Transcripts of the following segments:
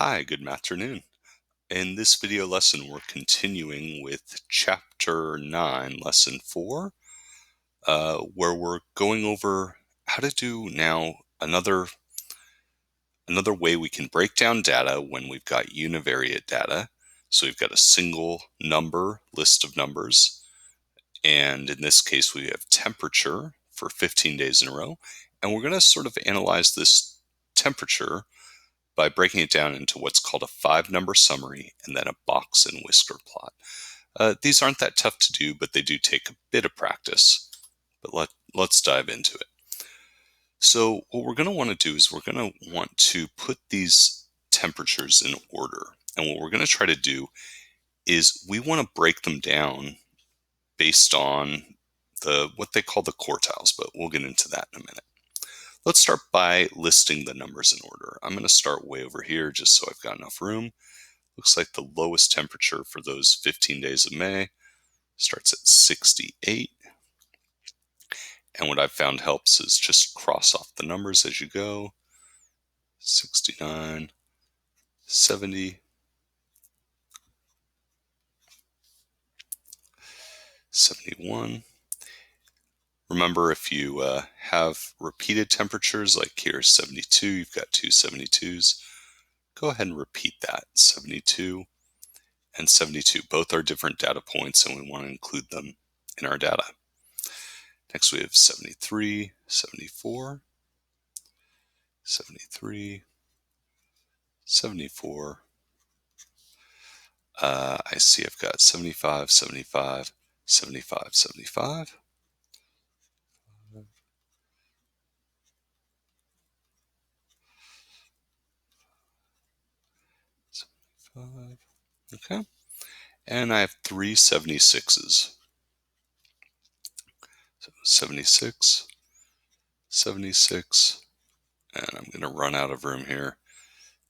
Hi, good afternoon. In this video lesson, we're continuing with Chapter 9, Lesson 4, where we're going over how to do now another way we can break down data when we've got univariate data. So we've got a single number, list of numbers, and in this case, we have temperature for 15 days in a row, and we're going to sort of analyze this temperature by breaking it down into what's called a 5-number summary and then a box and whisker plot. These aren't that tough to do, but they do take a bit of practice. But let's dive into it. So what we're going to want to do is we're going to want to put these temperatures in order. And what we're going to try to do is we want to break them down based on what they call the quartiles, but we'll get into that in a minute. Let's start by listing the numbers in order. I'm going to start way over here just so I've got enough room. Looks like the lowest temperature for those 15 days of May starts at 68. And what I've found helps is just cross off the numbers as you go. 69, 70, 71. Remember, if you have repeated temperatures, like here's 72, you've got two 72s, go ahead and repeat that. 72 and 72. Both are different data points, and we want to include them in our data. Next, we have 73, 74, 73, 74. I see I've got 75, 75, 75, 75. 75. Okay. And I have three 76s. So 76, 76, and I'm going to run out of room here.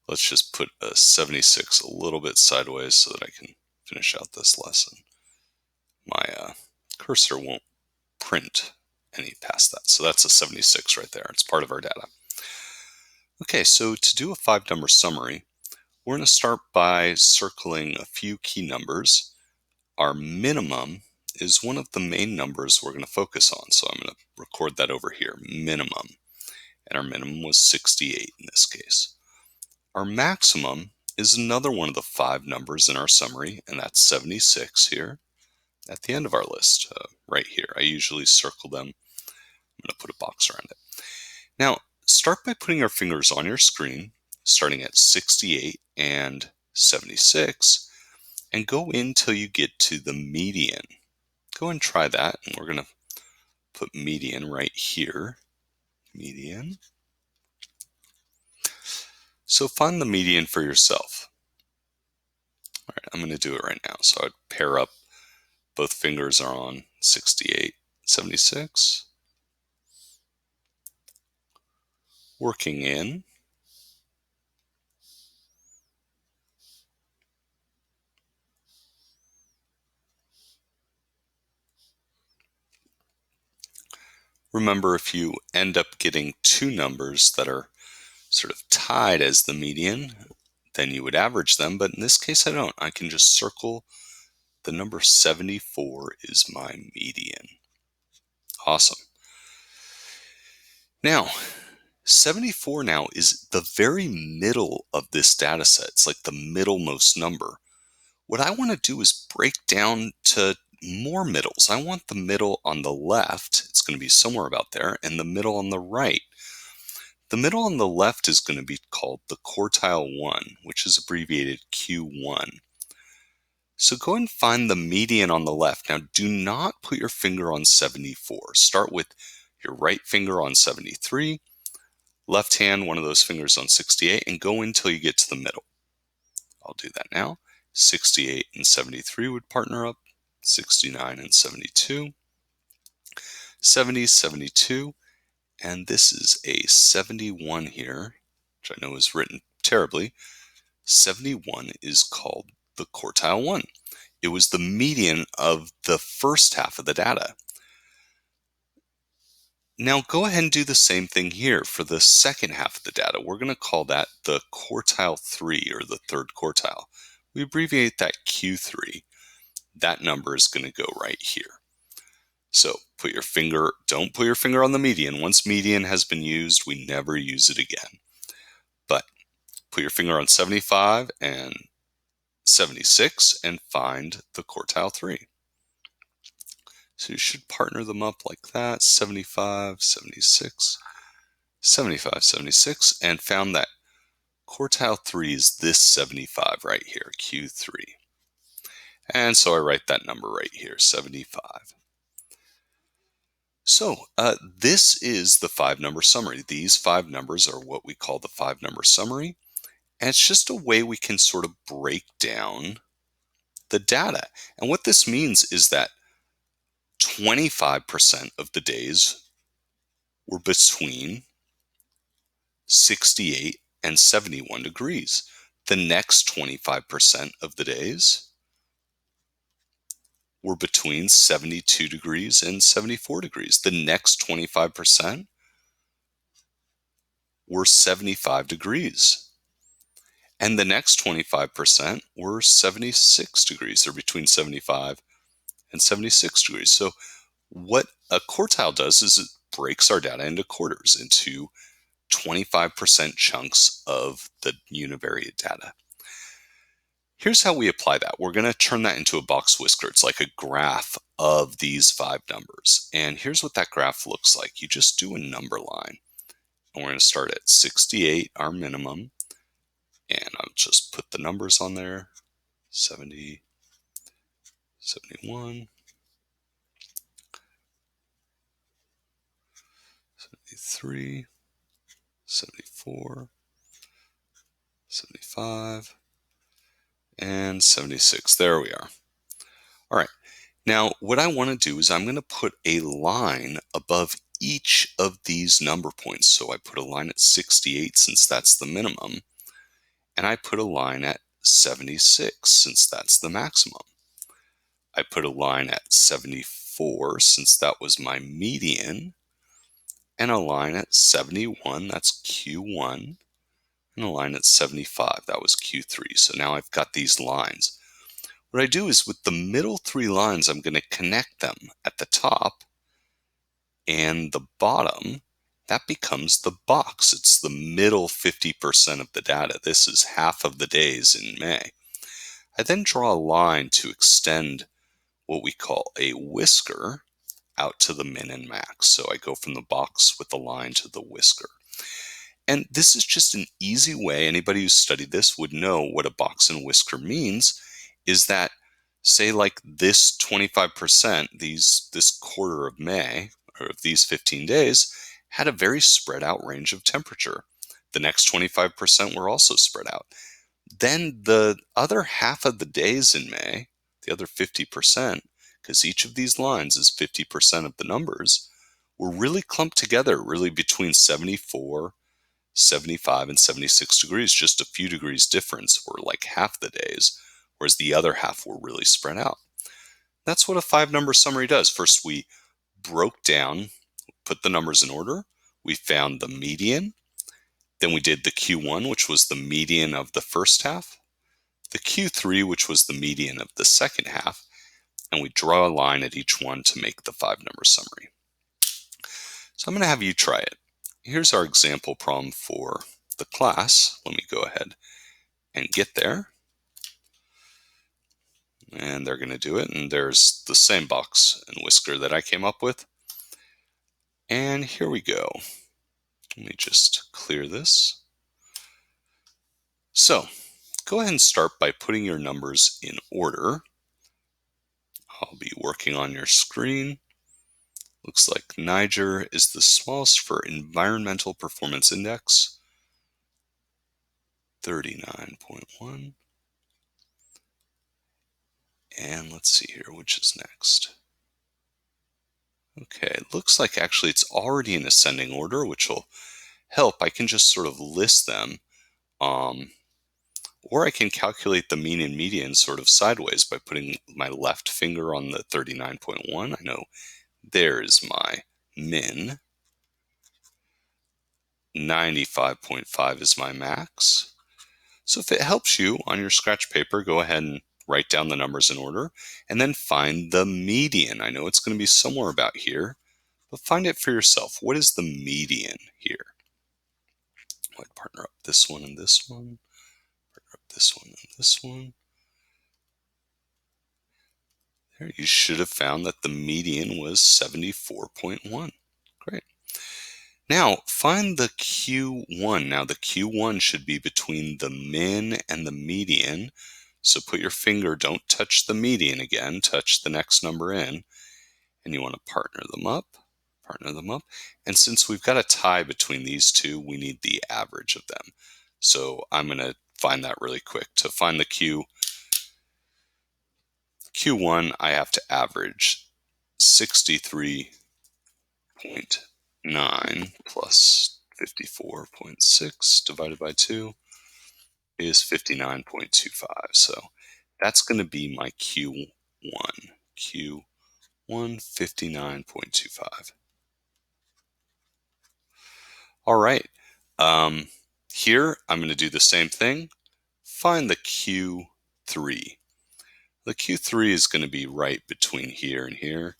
Let's just put a 76 a little bit sideways so that I can finish out this lesson. My cursor won't print any past that. So that's a 76 right there. It's part of our data. Okay, so to do a 5-number summary, we're going to start by circling a few key numbers. Our minimum is one of the main numbers we're going to focus on. So I'm going to record that over here, minimum. And our minimum was 68 in this case. Our maximum is another one of the 5 numbers in our summary, and that's 76 here at the end of our list, right here. I usually circle them. I'm going to put a box around it. Now, start by putting your fingers on your screen, starting at 68 and 76, and go in till you get to the median. Go and try that, and we're going to put median right here. Median. So find the median for yourself. All right, I'm going to do it right now. So I'd pair up, both fingers are on 68, 76. Working in. Remember, if you end up getting two numbers that are sort of tied as the median, then you would average them. But in this case, I don't. I can just circle the number 74 is my median. Awesome. Now, 74 now is the very middle of this data set. It's like the middlemost number. What I want to do is break down to more middles. I want the middle on the left, it's going to be somewhere about there, and the middle on the right. The middle on the left is going to be called the quartile 1, which is abbreviated Q1. So go and find the median on the left. Now, do not put your finger on 74. Start with your right finger on 73, left hand, one of those fingers on 68, and go until you get to the middle. I'll do that now. 68 and 73 would partner up. 69 and 72. 70, 72. And this is a 71 here, which I know is written terribly. 71 is called the quartile 1. It was the median of the first half of the data. Now go ahead and do the same thing here for the second half of the data. We're going to call that the quartile 3, or the third quartile. We abbreviate that Q3. That number is going to go right here. So don't put your finger on the median. Once median has been used, we never use it again. But put your finger on 75 and 76 and find the quartile 3. So you should partner them up like that, 75, 76, 75, 76, and found that quartile 3 is this 75 right here, Q3. And so I write that number right here, 75. So this is the 5-number summary. These 5 numbers are what we call the 5-number summary. And it's just a way we can sort of break down the data. And what this means is that 25% of the days were between 68 and 71 degrees. The next 25% of the days were between 72 degrees and 74 degrees. The next 25% were 75 degrees. And the next 25% were 76 degrees. They're between 75 and 76 degrees. So what a quartile does is it breaks our data into quarters, into 25% chunks of the univariate data. Here's how we apply that. We're going to turn that into a box whisker. It's like a graph of these 5 numbers. And here's what that graph looks like. You just do a number line. And we're going to start at 68, our minimum. And I'll just put the numbers on there. 70, 71, 73, 74, 75, and 76. There we are. All right. Now, what I want to do is I'm going to put a line above each of these number points. So I put a line at 68 since that's the minimum. And I put a line at 76 since that's the maximum. I put a line at 74 since that was my median. And a line at 71, that's Q1. And a line at 75, that was Q3. So now I've got these lines. What I do is with the middle 3 lines, I'm going to connect them at the top and the bottom. That becomes the box. It's the middle 50% of the data. This is half of the days in May. I then draw a line to extend what we call a whisker out to the min and max. So I go from the box with the line to the whisker. And this is just an easy way. Anybody who's studied this would know what a box and whisker means, is that, say, like this 25%, this quarter of May, or of these 15 days, had a very spread out range of temperature. The next 25% were also spread out. Then the other half of the days in May, the other 50%, because each of these lines is 50% of the numbers, were really clumped together, really between 74, 75, and 76 degrees. Just a few degrees difference were like half the days, whereas the other half were really spread out. That's what a 5-number summary does. First, we broke down, put the numbers in order. We found the median. Then we did the Q1, which was the median of the first half. The Q3, which was the median of the second half. And we draw a line at each one to make the 5-number summary. So I'm going to have you try it. Here's our example problem for the class. Let me go ahead and get there. And they're going to do it. And there's the same box and whisker that I came up with. And here we go. Let me just clear this. So go ahead and start by putting your numbers in order. I'll be working on your screen. Looks like Niger is the smallest for Environmental Performance Index, 39.1. And let's see here, which is next. Okay, it looks like actually it's already in ascending order, which will help. I can just sort of list them. Or I can calculate the mean and median sort of sideways by putting my left finger on the 39.1. I know there is my min. 95.5 is my max. So if it helps you on your scratch paper, go ahead and write down the numbers in order and then find the median. I know it's going to be somewhere about here, but find it for yourself. What is the median here? I'd partner up this one and this one, partner up this one and this one. There, you should have found that the median was 74.1. Great. Now, find the Q1. Now, the Q1 should be between the min and the median. So put your finger, don't touch the median again, touch the next number in, and you want to partner them up. And since we've got a tie between these two, we need the average of them. So I'm going to find that really quick. To find the Q1, I have to average 63.9 plus 54.6 divided by 2 is 59.25. So that's going to be my Q1. Q1, 59.25. All right. Here, I'm going to do the same thing. Find the Q3. The Q3 is going to be right between here and here.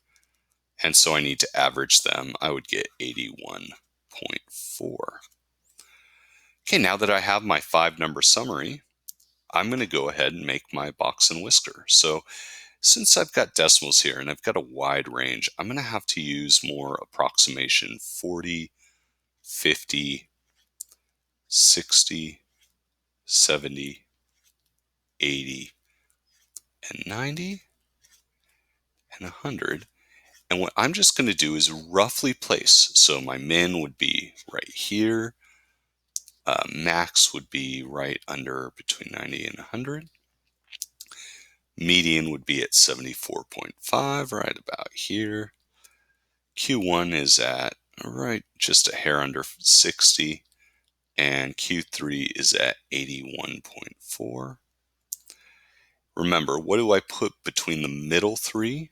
And so I need to average them. I would get 81.4. Okay, now that I have my 5-number summary, I'm going to go ahead and make my box and whisker. So since I've got decimals here and I've got a wide range, I'm going to have to use more approximation: 40, 50, 60, 70, 80, and 90, and 100. And what I'm just going to do is roughly place. So my min would be right here. Max would be right under between 90 and 100. Median would be at 74.5, right about here. Q1 is at right just a hair under 60. And Q3 is at 81.4. Remember, what do I put between the middle three?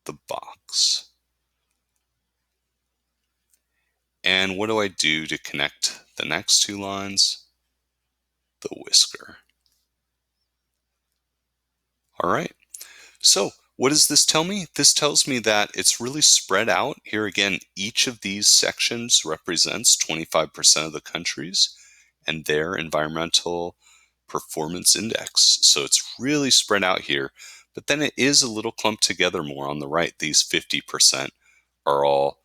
The box. And what do I do to connect the next two lines? The whisker. All right. So what does this tell me? This tells me that it's really spread out. Here again, each of these sections represents 25% of the countries and their environmental performance index. So it's really spread out here. But then it is a little clumped together more on the right. These 50% are all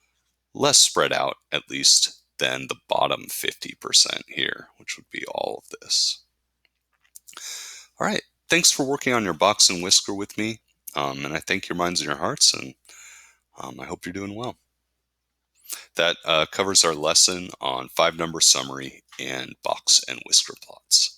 less spread out, at least, than the bottom 50% here, which would be all of this. All right. Thanks for working on your box and whisker with me. And I thank your minds and your hearts, and I hope you're doing well. That covers our lesson on 5-number summary and box and whisker plots.